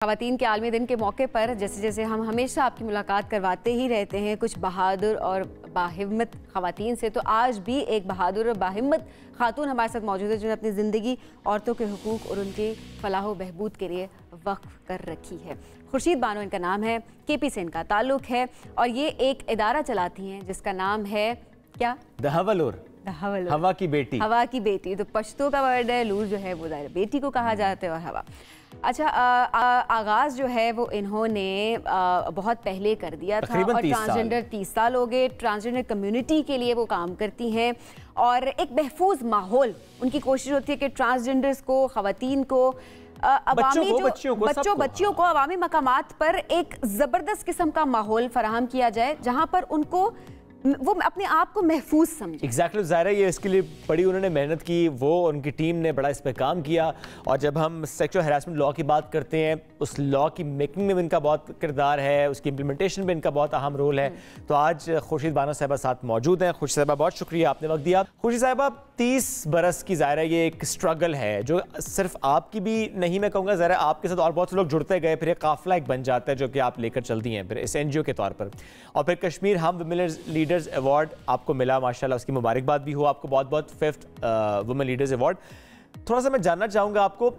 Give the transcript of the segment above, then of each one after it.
ख़वातीन के आलमी दिन के मौके पर जैसे जैसे हम हमेशा आपकी मुलाकात करवाते ही रहते हैं कुछ बहादुर और बाहिम्मत ख़वातीन से, तो आज भी एक बहादुर और बाहिम्मत खातून हमारे साथ मौजूद है जिन्होंने अपनी ज़िंदगी औरतों के हुकूक़ और उनकी फलाह व बहबूद के लिए वक्फ़ कर रखी है। खुर्शीद बानो इनका नाम है, केपी से इनका ताल्लुक़ है और ये एक इदारा चलाती हैं जिसका नाम है क्या? दहवलूर, हवा की बेटी। हवा की बेटी तो पश्तो का वर्ड है, लूर जो है वो बेटी को कहा जाता है और हवा। अच्छा, आगाज़ जो है वो इन्होंने बहुत पहले कर दिया था और ट्रांसजेंडर 30 साल हो गए। ट्रांसजेंडर कम्युनिटी के लिए वो काम करती हैं और एक महफूज माहौल उनकी कोशिश होती है कि ट्रांसजेंडर्स को, ख़वातीन को, बच्चियों को अवामी मकामात पर एक ज़बरदस्त किस्म का माहौल फराहम किया जाए जहाँ पर उनको वो अपने आप को महफूज समझे। एग्जैक्टली ज़ाहिर है, ये इसके लिए बड़ी उन्होंने मेहनत की, वो उनकी टीम ने बड़ा इस पर काम किया। और जब हम सेक्सुअल हैरेसमेंट लॉ की बात करते हैं, उस लॉ की मेकिंग में भी इनका बहुत किरदार है, उसकी इम्प्लीमेंटेशन में इनका बहुत अहम रोल है। तो आज खुर्शीद बानो साहिबा साथ मौजूद हैं। खुर्शीद साहिबा, बहुत शुक्रिया, आपने वक्त दिया। खुर्शीद साहिबा, 30 बरस की ज़ाहिर है ये एक स्ट्रगल है जो सिर्फ आपकी भी नहीं, मैं कहूँगा ज़ाहिर है आपके साथ और बहुत से लोग जुड़ते गए, फिर एक काफिला एक बन जाता है जो कि आप लेकर चलती हैं फिर इस NGO के तौर पर। और फिर कश्मीर हम वुमेन लीडर्स अवार्ड आपको मिला, माशाल्लाह, उसकी मुबारकबाद भी हो आपको बहुत बहुत। 5th women leaders award. थोड़ा सा मैं जानना चाहूँगा आपको,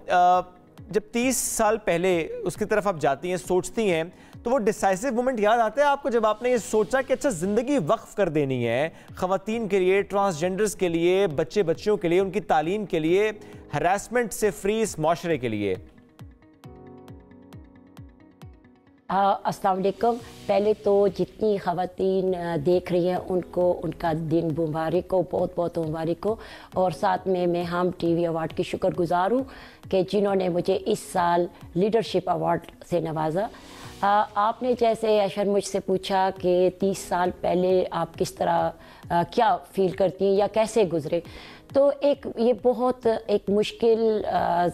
जब 30 साल पहले उसकी तरफ आप जाती हैं, सोचती हैं, तो वो डिसाइसिव मोमेंट याद आता है आपको जब आपने ये सोचा कि अच्छा ज़िंदगी वक्फ कर देनी है ख़वातीन के लिए, ट्रांसजेंडर्स के लिए, बच्चियों के लिए, उनकी तालीम के लिए, हरासमेंट से फ्री इस माशरे के लिए? अस्सलाम वालेकुम। पहले तो जितनी ख़वातीन देख रही हैं उनको उनका दिन मुबारक हो, बहुत बहुत मुबारक हो। और साथ में मैं हम TV अवार्ड की शुक्रगुजार हूँ कि जिन्होंने मुझे इस साल लीडरशिप अवार्ड से नवाजा। आपने जैसे अशर मुझसे पूछा कि 30 साल पहले आप किस तरह क्या फ़ील करती हैं या कैसे गुज़रे, तो ये बहुत एक मुश्किल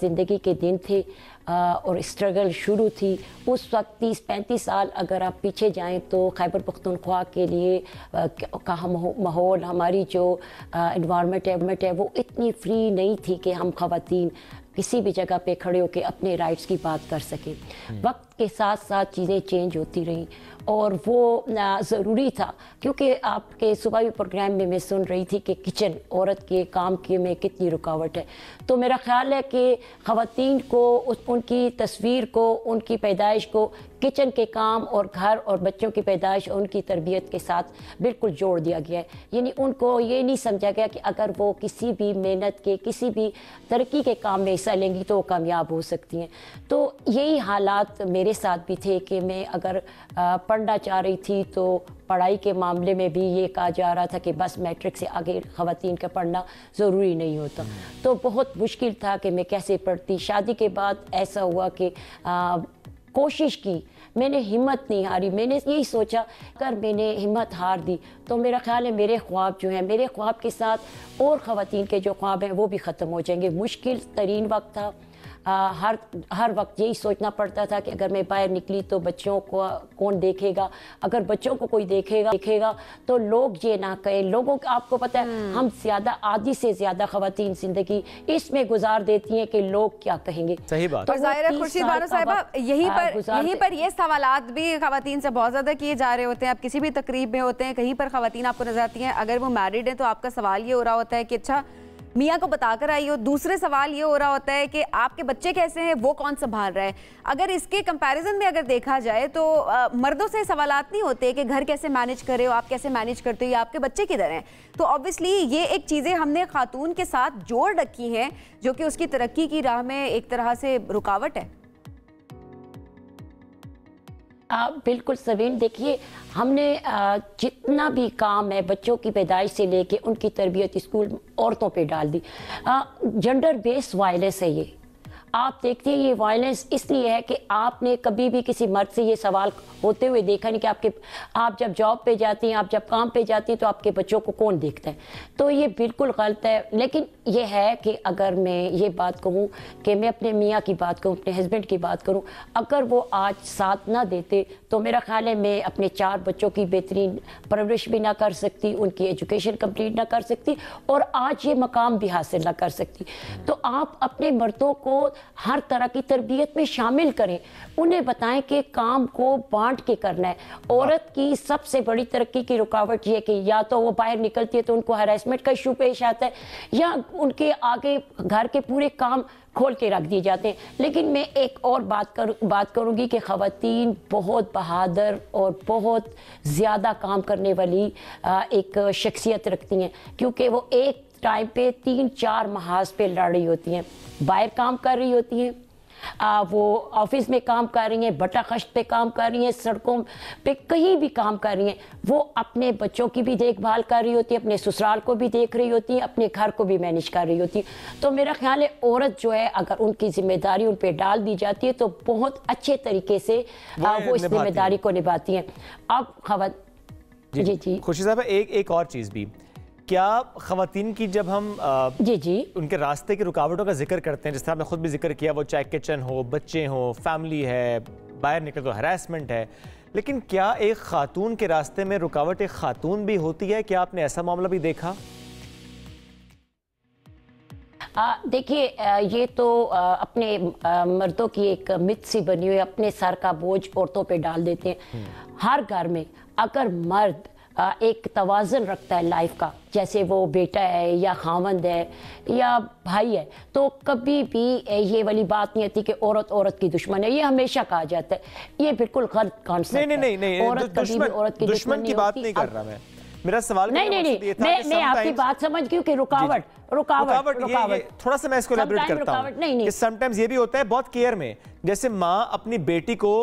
ज़िंदगी के दिन थे और स्ट्रगल शुरू थी उस वक्त। 30-35 साल अगर आप पीछे जाएं तो खैबर पख्तूनख्वा के लिए का माहौल, हमारी जो इन्वायरमेंट है वो इतनी फ्री नहीं थी कि हम ख़वातीन किसी भी जगह पे खड़े होकर अपने राइट्स की बात कर सकें। वक्त के साथ साथ चीज़ें चेंज होती रहीं और वो ज़रूरी था, क्योंकि आपके सुबह प्रोग्राम में मैं सुन रही थी कि किचन औरत के काम के में कितनी रुकावट है। तो मेरा ख्याल है कि ख़वातीन को उनकी तस्वीर को, उनकी पैदाइश को किचन के काम और घर और बच्चों की पैदाइश और उनकी तरबियत के साथ बिल्कुल जोड़ दिया गया है। यानी उनको ये नहीं समझा गया कि अगर वो किसी भी मेहनत के, किसी भी तरक्की के काम में हिस्सा लेंगी तो वो कामयाब हो सकती हैं। तो यही हालात मेरे साथ भी थे कि मैं अगर पढ़ना चाह रही थी तो पढ़ाई के मामले में भी ये कहा जा रहा था कि बस मैट्रिक से आगे ख़वातीन का पढ़ना ज़रूरी नहीं होता। तो बहुत मुश्किल था कि मैं कैसे पढ़ती। शादी के बाद ऐसा हुआ कि कोशिश की, मैंने हिम्मत नहीं हारी। मैंने यही सोचा अगर मैंने हिम्मत हार दी तो मेरा ख्याल है मेरे ख्वाब जो हैं, मेरे ख्वाब के साथ और ख़वातीन के जो ख्वाब हैं वो भी ख़त्म हो जाएंगे। मुश्किल तरीन वक्त था। हर वक्त यही सोचना पड़ता था कि अगर मैं बाहर निकली तो बच्चों को कौन देखेगा, अगर बच्चों को कोई देखेगा तो लोग ये ना कहें। लोगों को, आपको पता है, हम ज़्यादा आधी से ज़्यादा ख़वातीन ज़िंदगी इसमें गुजार देती हैं कि लोग क्या कहेंगे। सही बात। तो ज़ाहिर है खुर्शीद बानो साहिबा, यहीं पर ये सवालात भी ख़वातीन से बहुत ज़्यादा किए जा रहे होते हैं। आप किसी भी तकरीब में होते हैं, कहीं पर ख़वातीन आपको नजर आती हैं, अगर वो मैरिड हैं तो आपका सवाल ये हो रहा होता है कि अच्छा मियाँ को बताकर आई हो। दूसरे सवाल ये हो रहा होता है कि आपके बच्चे कैसे हैं, वो कौन संभाल रहा है। अगर इसके कंपैरिजन में अगर देखा जाए तो मर्दों से सवालात नहीं होते कि घर कैसे मैनेज कर रहे हो, आप कैसे मैनेज करते हो, या आपके बच्चे किधर हैं। तो ऑब्वियसली ये एक चीज़ें हमने खातून के साथ जोड़ रखी हैं जो कि उसकी तरक्की की राह में एक तरह से रुकावट है। बिल्कुल सबीन, देखिए हमने जितना भी काम है बच्चों की पैदाइश से लेके उनकी तरबियत स्कूल औरतों पे डाल दी। जेंडर बेस्ड वायलेंस है ये। आप देखते हैं ये वायलेंस इसलिए है कि आपने कभी भी किसी मर्द से ये सवाल होते हुए देखा नहीं कि आप जब जॉब पे जाती हैं, आप जब काम पे जाती हैं तो आपके बच्चों को कौन देखता है। तो ये बिल्कुल गलत है। लेकिन ये है कि अगर मैं ये बात कहूँ कि मैं अपने मियाँ की बात करूँ, अपने हस्बैंड की बात करूँ, अगर वो आज साथ ना देते तो मेरा ख्याल है मैं अपने 4 बच्चों की बेहतरीन परवरिश भी ना कर सकती, उनकी एजुकेशन कंप्लीट ना कर सकती और आज ये मकाम भी हासिल ना कर सकती। तो आप अपने मर्दों को हर तरह की तरबियत में शामिल करें, उन्हें बताएं कि काम को बांट के करना है। औरत की सबसे बड़ी तरक्की की रुकावट ये कि या तो वो बाहर निकलती है तो उनको हैरेसमेंट का इशू पेश आता है, या उनके आगे घर के पूरे काम खोल के रख दिए जाते हैं। लेकिन मैं एक और बात करूंगी कि ख़वातीन बहुत बहादुर और बहुत ज़्यादा काम करने वाली एक शख्सियत रखती हैं, क्योंकि वो एक टाइम पे 3-4 महाज पे लड़ रही होती हैं, बाहर काम कर रही होती हैं, वो ऑफिस में काम कर रही हैं, बटा खश्त पे काम कर रही हैं, सड़कों पे कहीं भी काम कर रही हैं, वो अपने बच्चों की भी देखभाल कर रही होती है, अपने ससुराल को भी देख रही होती है, अपने घर को भी मैनेज कर रही होती है। तो मेरा ख्याल है औरत जो है अगर उनकी जिम्मेदारी उन पर डाल दी जाती है तो बहुत अच्छे तरीके से वो इस जिम्मेदारी को निभाती हैं। अब जी खुशी साहब, एक और चीज़ भी, क्या ख़वातीन की जब हम उनके रास्ते की रुकावटों का जिक्र करते हैं, जिस तरह आपने खुद भी जिक्र किया, वो चाहे किचन हो, बच्चे हो, फैमिली है, बाहर निकल तो हरासमेंट है, लेकिन क्या एक खातून के रास्ते में रुकावट एक खातून भी होती है? क्या आपने ऐसा मामला भी देखा? देखिए, ये तो अपने मर्दों की एक मिथ सी बनी हुई, अपने सर का बोझ औरतों पे डाल देते हैं। हर घर में अगर मर्द एक तवाज़ुन रखता है लाइफ का, जैसे वो बेटा है या खामंद है या भाई है, तो कभी भी ये वाली बात नहीं आती कि औरत की दुश्मन है। ये हमेशा कहा जाता है, ये बिल्कुल गलत कॉन्सेप्ट है। नहीं, औरत कभी भी औरत की दुश्मन की बात नहीं कर रहा मैं। मेरा सवाल नहीं, मैं आपकी बात समझ गई कि रुकावट थोड़ा सा मैं इसको एलैबोरेट करता हूं कि समटाइम्स ये भी होता है बहुत केयर में, जैसे माँ अपनी बेटी को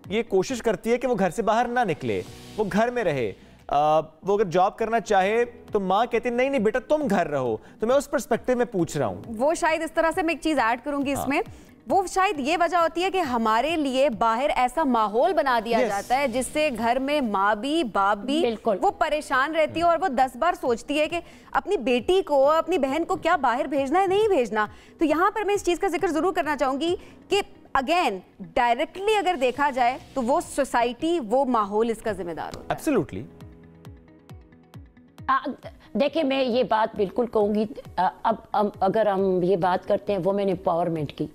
ये कोशिश करती है कि वो घर से बाहर ना निकले, वो घर में रहे। वो अगर जॉब करना चाहे तो माँ कहती है नहीं बेटा तुम घर रहो। तो मैं उस पर्सपेक्टिव में पूछ रहा हूँ। वो शायद इस तरह से मैं एक चीज ऐड करूंगी इसमें, वो शायद ये वजह होती है कि हमारे लिए बाहर ऐसा माहौल बना दिया जाता है जिससे घर में माँ भी बाप भी वो परेशान रहती है और वो 10 बार सोचती है कि अपनी बेटी को, अपनी बहन को क्या बाहर भेजना है, नहीं भेजना। तो यहाँ पर मैं इस चीज का जिक्र जरूर करना चाहूंगी कि अगेन डायरेक्टली अगर देखा जाए तो वो सोसाइटी, वो माहौल इसका जिम्मेदार होता है। एब्सोल्युटली। देखिए, मैं ये बात बिल्कुल कहूँगी, अब अगर हम ये बात करते हैं वुमेन एम्पावरमेंट की,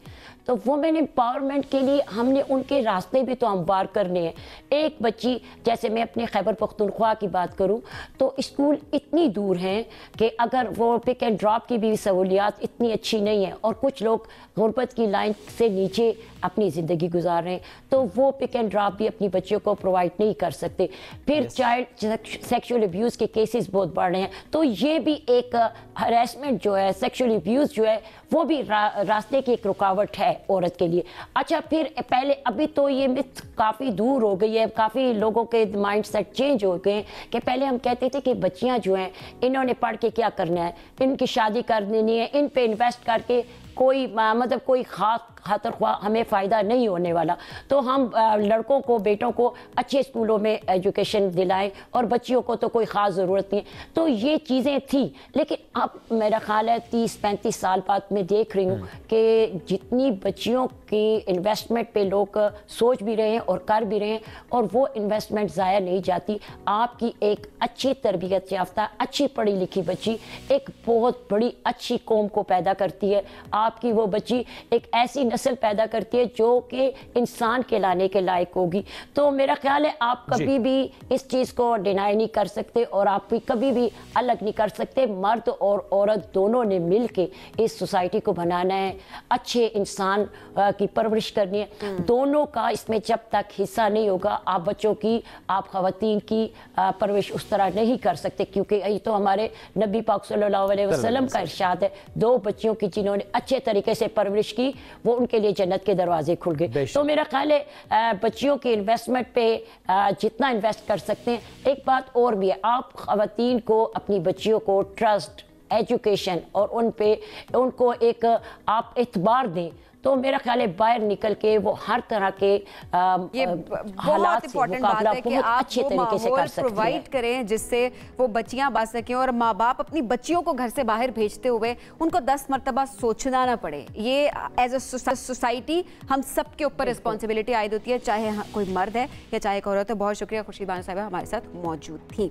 तो वुमेन एम्पावरमेंट के लिए हमने उनके रास्ते भी तो हमवार करने हैं। एक बच्ची, जैसे मैं अपने खैबर पख्तूनख्वा की बात करूं, तो स्कूल इतनी दूर हैं कि अगर वो पिक एंड ड्रॉप की भी सहूलियात इतनी अच्छी नहीं है और कुछ लोग गुर्बत की लाइन से नीचे अपनी ज़िंदगी गुजार रहे हैं, तो वो पिक एंड ड्रॉप भी अपनी बच्चियों को प्रोवाइड नहीं कर सकते। फिर चाइल्ड सेक्शुअल अब्यूज़ के केसेस बहुत बढ़ रहे हैं, तो ये भी एक हरासमेंट जो है, सेक्शुअल अब्यूज़ जो है, वो भी रास्ते की एक रुकावट है औरत के लिए। अच्छा, फिर पहले, अभी तो ये मिथ काफ़ी दूर हो गई है, काफ़ी लोगों के माइंड सेट चेंज हो गए कि पहले हम कहते थे कि बच्चियां जो हैं इन्होंने पढ़ के क्या करना है, इनकी शादी कर देनी है, इन पे इन्वेस्ट करके कोई मतलब कोई खास खातर हमें फ़ायदा नहीं होने वाला, तो हम लड़कों को, बेटों को अच्छे स्कूलों में एजुकेशन दिलाएं और बच्चियों को तो कोई ख़ास ज़रूरत नहीं। तो ये चीज़ें थी, लेकिन अब मेरा ख्याल है 30-35 साल बाद मैं देख रही हूँ कि जितनी बच्चियों की इन्वेस्टमेंट पे लोग सोच भी रहे हैं और कर भी रहे हैं, और वो इन्वेस्टमेंट ज़ाया नहीं जाती। आपकी एक अच्छी तरबियत याफ्ता, अच्छी पढ़ी लिखी बच्ची एक बहुत बड़ी अच्छी कौम को पैदा करती है। आपकी वो बच्ची एक ऐसी नस्ल पैदा करती है जो कि इंसान कहलाने के लायक होगी। तो मेरा ख्याल है आप कभी भी इस चीज़ को डिनाई नहीं कर सकते और आप भी कभी भी अलग नहीं कर सकते। मर्द और औरत दोनों ने मिल के इस सोसाइटी को बनाना है, अच्छे इंसान की परवरिश करनी है। दोनों का इसमें जब तक हिस्सा नहीं होगा, आप बच्चों की, आप ख़वातीन की परवरिश उस तरह नहीं कर सकते, क्योंकि ये तो हमारे नबी पाक सल्लल्लाहु अलैहि वसल्लम का इरशाद है, 2 बच्चियों की जिन्होंने अच्छे तरीके से परवरिश की वो उनके लिए जन्नत के दरवाजे खुल गए। तो मेरा ख्याल है बच्चियों की इन्वेस्टमेंट पे जितना इन्वेस्ट कर सकते हैं। एक बात और भी है, आप ख़वातीन को, अपनी बच्चियों को ट्रस्ट, एजुकेशन और उनको एक आप एतबार दें, तो मेरा ख्याल है बाहर निकल के वो हर तरह के ये बहुत इंपॉर्टेंट बात है कि आप अच्छे तरीके से कर सकते हैं, प्रोवाइड करें जिससे वो बच्चियां बच सकें और माँ बाप अपनी बच्चियों को घर से बाहर भेजते हुए उनको 10 मरतबा सोचना ना पड़े। ये एज ए सोसाइटी हम सब के ऊपर रिस्पॉन्सिबिलिटी आयद होती है, चाहे कोई मर्द है या चाहे एक औरत है। बहुत शुक्रिया खुर्शीद बानो साहिबा हमारे साथ मौजूद थी।